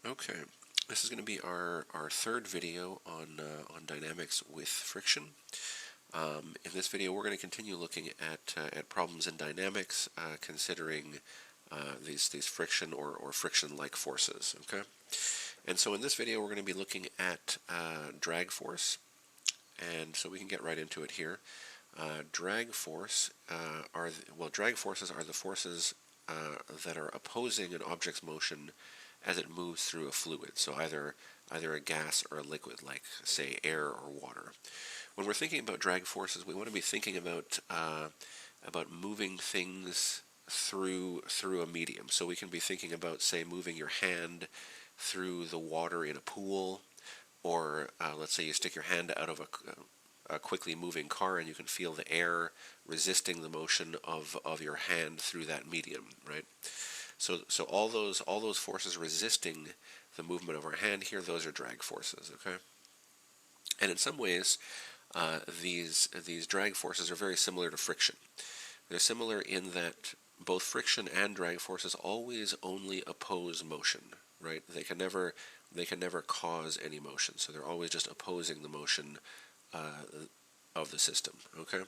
Okay, this is going to be our third video on dynamics with friction. In this video, we're going to continue looking at problems in dynamics, considering these friction or friction-like forces. Okay, and so in this video, we're going to be looking at drag force, and so we can get right into it here. Drag forces are the forces that are opposing an object's motion as it moves through a fluid, so either a gas or a liquid, like say air or water. When we're thinking about drag forces, we want to be thinking about moving things through a medium. So we can be thinking about, say, moving your hand through the water in a pool, or let's say you stick your hand out of a quickly moving car and you can feel the air resisting the motion of your hand through that medium, right? So all those forces resisting the movement of our hand here, those are drag forces, okay? And in some ways, these drag forces are very similar to friction. They're similar in that both friction and drag forces always only oppose motion, right? They can never cause any motion, so they're always just opposing the motion of the system, okay?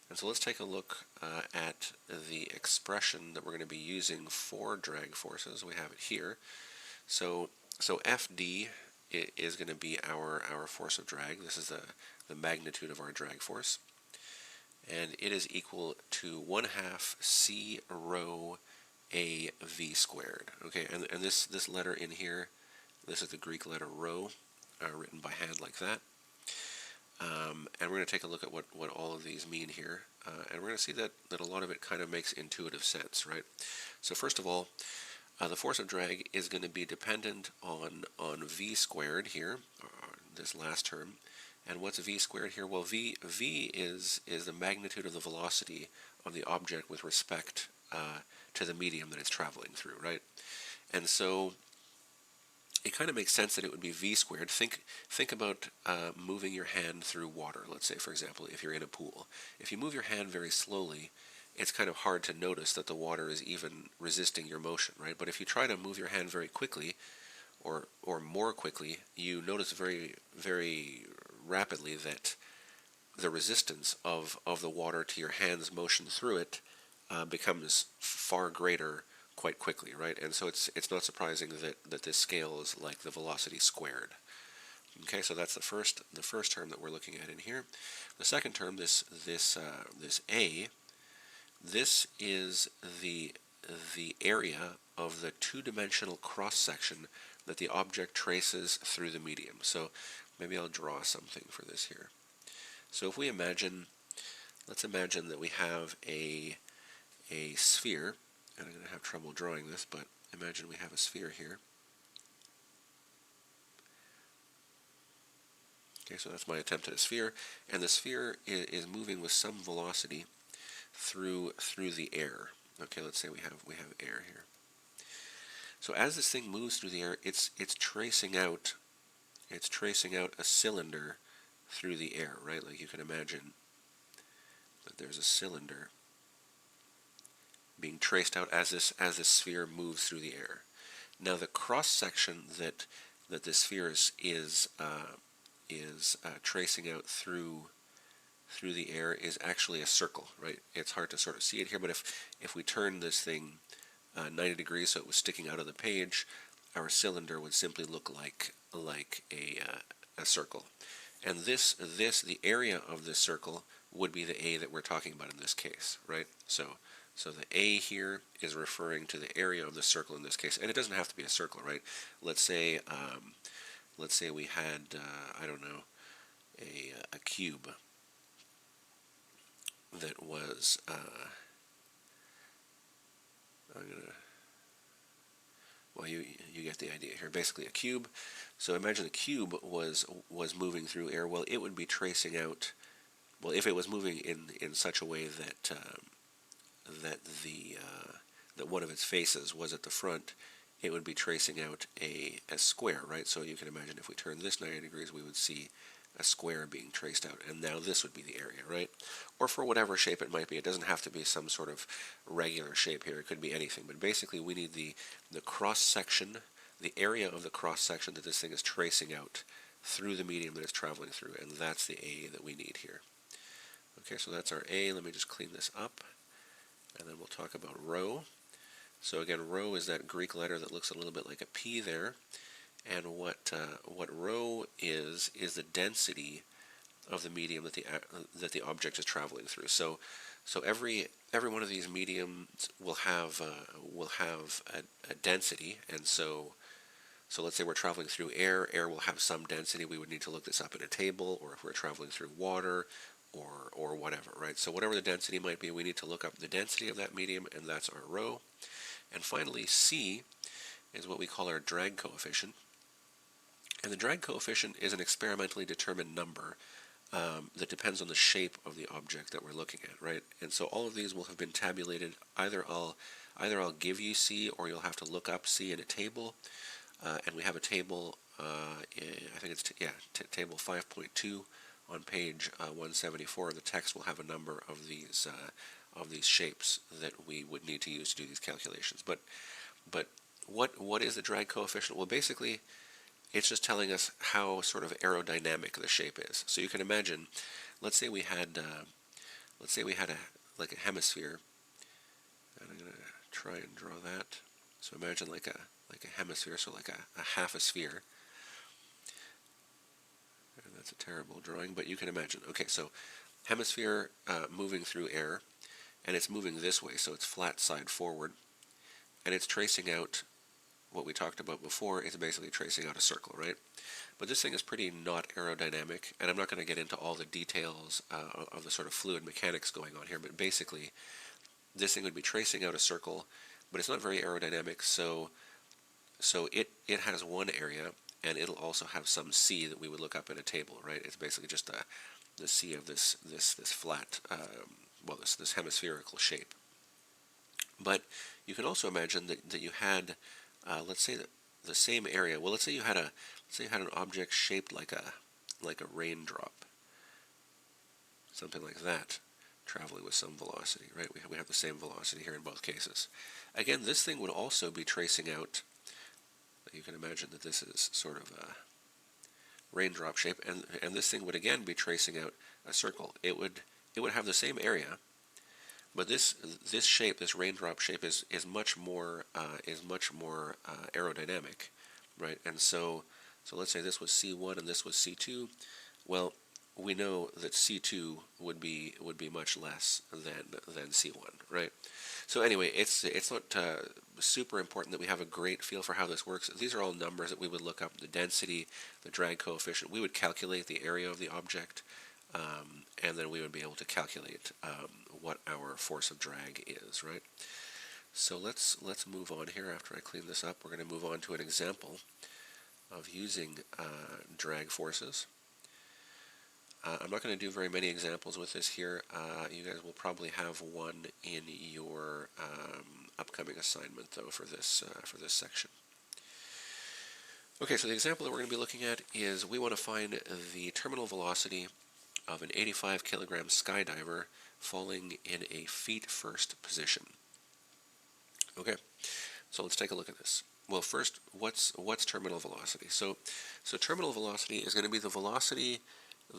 And so let's take a look at the expression that we're going to be using for drag forces. We have it here. So Fd is going to be our force of drag. This is the magnitude of our drag force. And it is equal to 1/2 c rho a v squared. Okay, and this letter in here, this is the Greek letter rho, written by hand like that. And we're going to take a look at what all of these mean here. And we're going to see that a lot of it kind of makes intuitive sense, right? So first of all, the force of drag is going to be dependent on v squared here, this last term. And what's v squared here? Well, v is the magnitude of the velocity of the object with respect to the medium that it's traveling through, right? And so it kind of makes sense that it would be v squared. Think about moving your hand through water. Let's say, for example, if you're in a pool. If you move your hand very slowly, it's kind of hard to notice that the water is even resisting your motion, right? But if you try to move your hand very quickly, or more quickly, you notice very, very rapidly that the resistance of the water to your hand's motion through it becomes far greater quite quickly, right? And so it's not surprising that this scale is like the velocity squared. Okay, so that's the first term that we're looking at in here. The second term, this a, this is the area of the two-dimensional cross-section that the object traces through the medium. So maybe I'll draw something for this here. So if we let's imagine that we have a sphere, and I'm going to have trouble drawing this, but imagine we have a sphere here. Okay, so that's my attempt at a sphere, and the sphere is moving with some velocity through the air. Okay, let's say we have air here. So as this thing moves through the air, it's tracing out a cylinder through the air, right? Like you can imagine that there's a cylinder being traced out as this sphere moves through the air. Now the cross section that this sphere is tracing out through the air is actually a circle, right? It's hard to sort of see it here, but if we turn this thing 90 degrees so it was sticking out of the page, our cylinder would simply look like a circle. And the area of this circle would be the A that we're talking about in this case, right? So the A here is referring to the area of the circle in this case, and it doesn't have to be a circle, right? Let's say we had I don't know, a cube that was well, you get the idea here. Basically, a cube. So imagine the cube was moving through air. Well, it would be tracing out. Well, if it was moving in such a way that that one of its faces was at the front, it would be tracing out a square, right? So you can imagine if we turn this 90 degrees, we would see a square being traced out, and now this would be the area, right? Or for whatever shape it might be. It doesn't have to be some sort of regular shape here. It could be anything, but basically we need the cross section the area of the cross section that this thing is tracing out through the medium that it's traveling through, and that's the A that we need here. Okay, so that's our A. Let me just clean this up, and then we'll talk about rho. So again, rho is that Greek letter that looks a little bit like a P there, and what rho is the density of the medium that the object is traveling through. So every one of these mediums will have a density, and so let's say we're traveling through air. Air will have some density. We would need to look this up in a table, or if we're traveling through water, or whatever, right? So whatever the density might be, we need to look up the density of that medium, and that's our rho. And finally, C is what we call our drag coefficient. And the drag coefficient is an experimentally determined number that depends on the shape of the object that we're looking at, right? And so all of these will have been tabulated. Either I'll give you C, or you'll have to look up C in a table. And we have a table, I think it's table 5.2 on page 174. The text will have a number of these shapes that we would need to use to do these calculations. But what is the drag coefficient? Well, basically, it's just telling us how sort of aerodynamic the shape is. So you can imagine, let's say we had like a hemisphere, and I'm going to try and draw that. So imagine like a hemisphere, so like a half a sphere. And that's a terrible drawing, but you can imagine. Okay, so hemisphere moving through air, and it's moving this way, so it's flat side forward, and it's tracing out what we talked about before. It's basically tracing out a circle, right? But this thing is pretty not aerodynamic, and I'm not going to get into all the details of the sort of fluid mechanics going on here, but basically this thing would be tracing out a circle, but it's not very aerodynamic, so it has one area, and it'll also have some C that we would look up in a table, right? It's basically just the C of this flat, this hemispherical shape. But you can also imagine that you had, let's say that the same area. Well, let's say you had an object shaped like a raindrop, something like that, traveling with some velocity, right? We have the same velocity here in both cases. Again, this thing would also be tracing out. You can imagine that this is sort of a raindrop shape, and this thing would again be tracing out a circle. It would have the same area, but this shape, this raindrop shape, is much more aerodynamic, right? And so let's say this was C1 and this was C2. Well, we know that C2 would be much less than C1, right? So anyway, it's not super important that we have a great feel for how this works. These are all numbers that we would look up: the density, the drag coefficient. We would calculate the area of the object, and then we would be able to calculate what our force of drag is, right? So let's move on here. After I clean this up, we're going to move on to an example of using drag forces. I'm not going to do very many examples with this here. You guys will probably have one in your upcoming assignment, though, for this section. Okay, so the example that we're going to be looking at is we want to find the terminal velocity of an 85 kilogram skydiver falling in a feet-first position. Okay, so let's take a look at this. Well, first, what's terminal velocity? So terminal velocity is going to be the velocity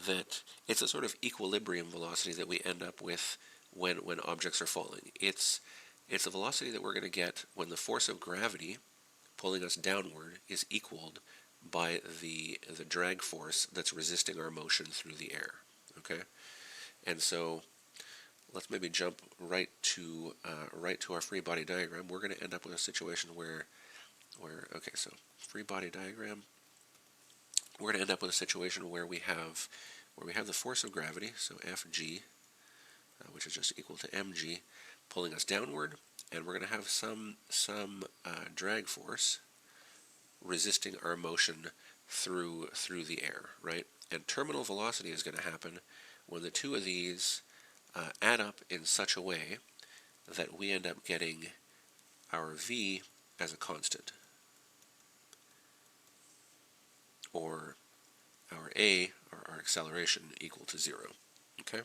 that it's a sort of equilibrium velocity that we end up with when objects are falling. It's the velocity that we're going to get when the force of gravity pulling us downward is equaled by the drag force that's resisting our motion through the air. Okay, and so let's maybe jump right to our free body diagram. We're going to end up with a situation where okay, so free body diagram. We're going to end up with a situation where we have the force of gravity, so Fg, which is just equal to mg, pulling us downward, and we're going to have some drag force resisting our motion through the air, right? And terminal velocity is going to happen when the two of these add up in such a way that we end up getting our v as a constant, or our a, or our acceleration, equal to 0. Okay?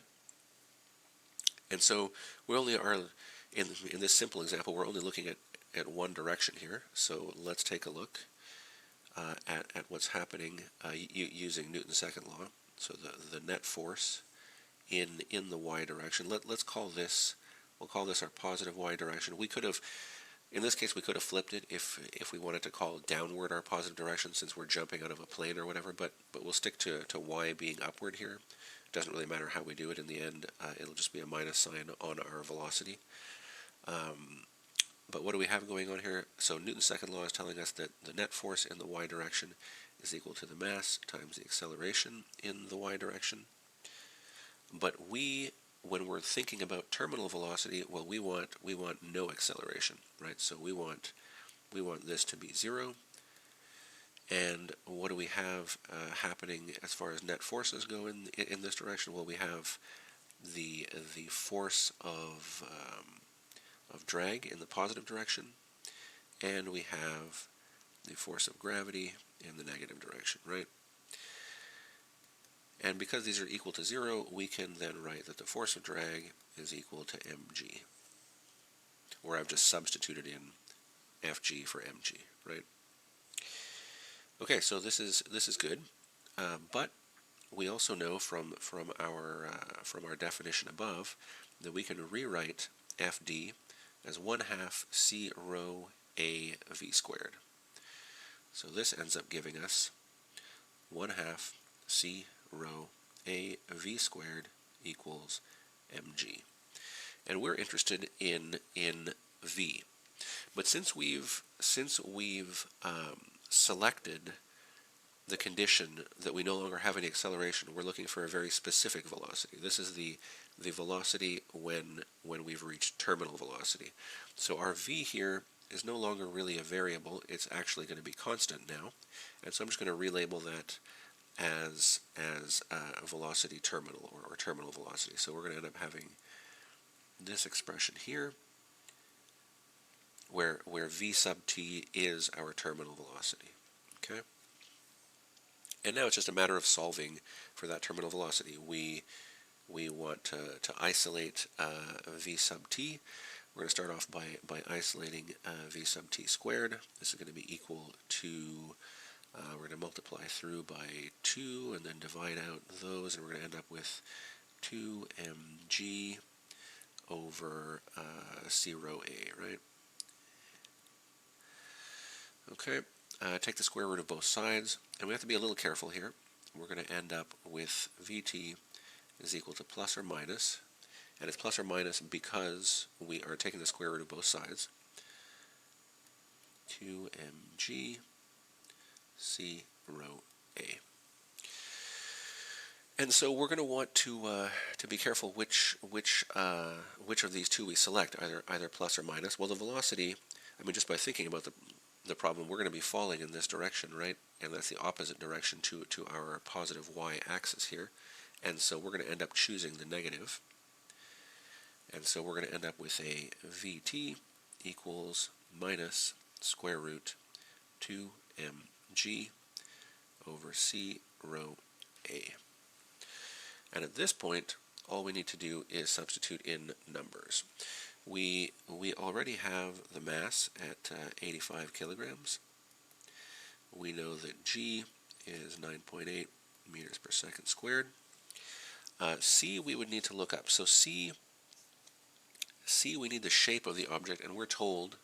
And so we only are, in this simple example, we're only looking at one direction here. So let's take a look. at what's happening using Newton's second law. So the net force in the y direction. Let's call this, we'll call this our positive y direction. We could have, in this case, we could have flipped it if we wanted to call downward our positive direction, since we're jumping out of a plane or whatever. But we'll stick to y being upward here. It doesn't really matter how we do it in the end. It'll just be a minus sign on our velocity. But what do we have going on here? So Newton's second law is telling us that the net force in the y direction is equal to the mass times the acceleration in the y direction. But when we're thinking about terminal velocity, well, we want no acceleration, right? So we want this to be 0. And what do we have happening as far as net forces go in this direction? Well, we have the force of drag in the positive direction, and we have the force of gravity in the negative direction, right? And because these are equal to 0, we can then write that the force of drag is equal to mg, or I've just substituted in Fg for mg, right? Okay, so this is good, but we also know from our definition above that we can rewrite Fd as 1/2 c rho a v squared. So this ends up giving us 1/2 c rho a v squared equals mg. And we're interested in v. But since we've selected the condition that we no longer have any acceleration, we're looking for a very specific velocity. This is the velocity when we've reached terminal velocity. So our v here is no longer really a variable. It's actually going to be constant now. And so I'm just going to relabel that as velocity terminal, or terminal velocity. So we're going to end up having this expression here, where v sub t is our terminal velocity. Okay? And now it's just a matter of solving for that terminal velocity. We want to isolate v sub t. We're going to start off by isolating v sub t squared. This is going to be equal to, we're going to multiply through by 2 and then divide out those, and we're going to end up with 2mg over c rho a, right? Okay, take the square root of both sides, and we have to be a little careful here. We're going to end up with Vt is equal to plus or minus, and it's plus or minus because we are taking the square root of both sides. 2mg c rho a. And so we're going to want to be careful which of these two we select, either plus or minus. Well, the velocity, I mean, just by thinking about the problem, we're going to be falling in this direction, right? And that's the opposite direction to our positive y-axis here. And so we're going to end up choosing the negative. And so we're going to end up with a Vt equals minus square root 2mg over c rho a. And at this point, all we need to do is substitute in numbers. We already have the mass at 85 kilograms. We know that g is 9.8 meters per second squared. C we would need to look up. So C we need the shape of the object, and we're told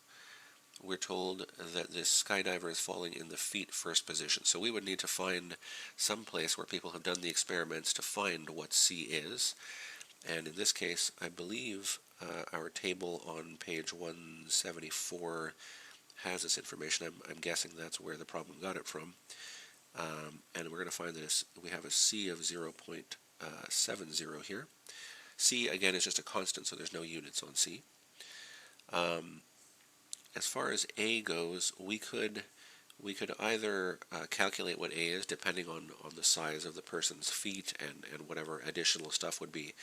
that this skydiver is falling in the feet first position. So we would need to find some place where people have done the experiments to find what C is. And in this case, I believe our table on page 174 has this information. I'm guessing that's where the problem got it from. And we're going to find that we have a C of 0.70 here. C, again, is just a constant, so there's no units on C. As far as A goes, we could either calculate what A is depending on the size of the person's feet and whatever additional stuff would be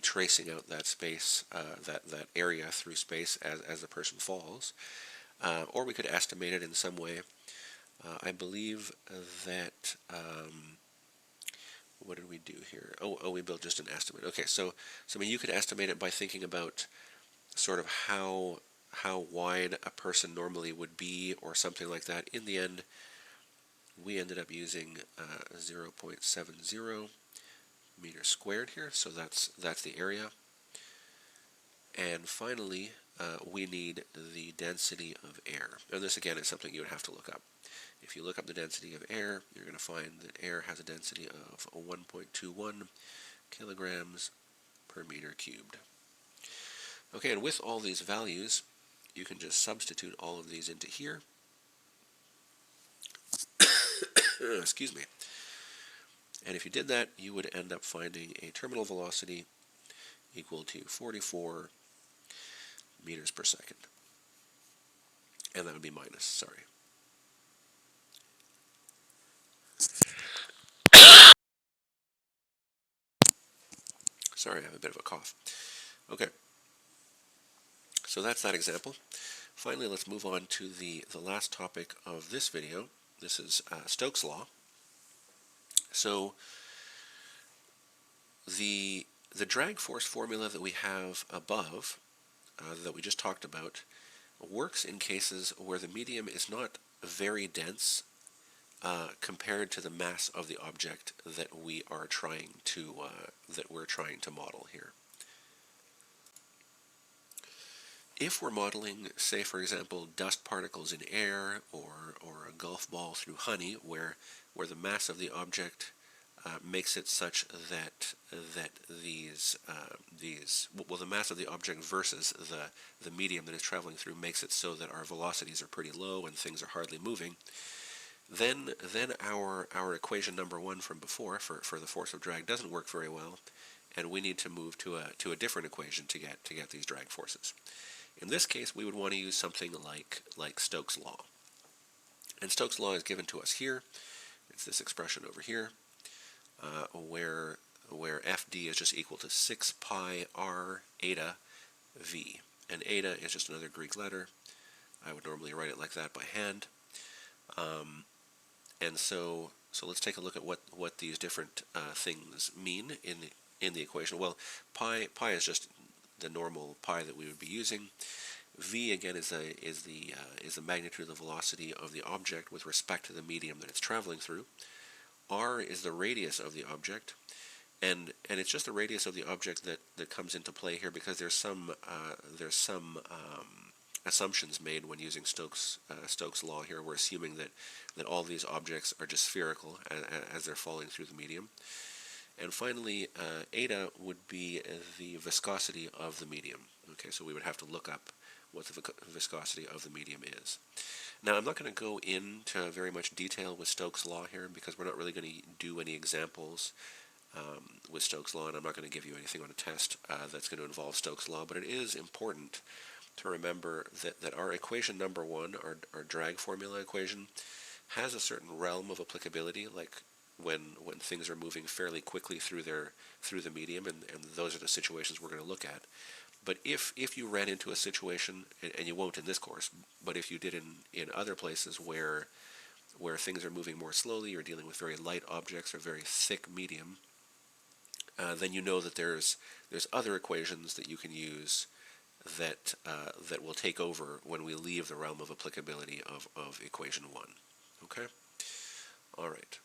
tracing out that space, that area through space as the person falls, or we could estimate it in some way. I believe that what did we do here? Oh, we built just an estimate. Okay, so I mean, you could estimate it by thinking about sort of how wide a person normally would be, or something like that. In the end, we ended up using 0.70 meters squared here, so that's the area. And finally, we need the density of air. And this again is something you would have to look up. If you look up the density of air, you're going to find that air has a density of 1.21 kilograms per meter cubed. Okay, and with all these values, you can just substitute all of these into here. Excuse me. And if you did that, you would end up finding a terminal velocity equal to 44 meters per second. And that would be minus, sorry. Sorry, I have a bit of a cough. Okay, so that's that example. Finally, let's move on to the last topic of this video. This is Stokes' law. So the drag force formula that we have above, that we just talked about, works in cases where the medium is not very dense compared to the mass of the object that we are trying to model here. If we're modeling, say for example, dust particles in air or a golf ball through honey, where the mass of the object makes it such that the mass of the object versus the medium that it's traveling through makes it so that our velocities are pretty low and things are hardly moving, then our equation number one from before for the force of drag doesn't work very well, and we need to move to a different equation to get these drag forces. In this case, we would want to use something like Stokes' law. And Stokes' law is given to us here. It's this expression over here, where Fd is just equal to 6 pi r eta v. And eta is just another Greek letter. I would normally write it like that by hand. And so let's take a look at what these different things mean in the equation. Well, pi is just the normal pi that we would be using. V again is the magnitude of the velocity of the object with respect to the medium that it's traveling through. R is the radius of the object, and it's just the radius of the object that comes into play here, because there's some assumptions made when using Stokes' law here. We're assuming that all these objects are just spherical as they're falling through the medium. And finally, eta would be the viscosity of the medium. Okay, so we would have to look up what the viscosity of the medium is. Now, I'm not going to go into very much detail with Stokes' law here, because we're not really going to do any examples with Stokes' law, and I'm not going to give you anything on a test that's going to involve Stokes' law, but it is important to remember that our equation number one, our drag formula equation, has a certain realm of applicability, like when things are moving fairly quickly through the medium, and those are the situations we're going to look at. But if you ran into a situation, and you won't in this course, but if you did in other places where things are moving more slowly, you're dealing with very light objects or very thick medium, then you know that there's other equations that you can use that will take over when we leave the realm of applicability of equation 1. Okay? All right.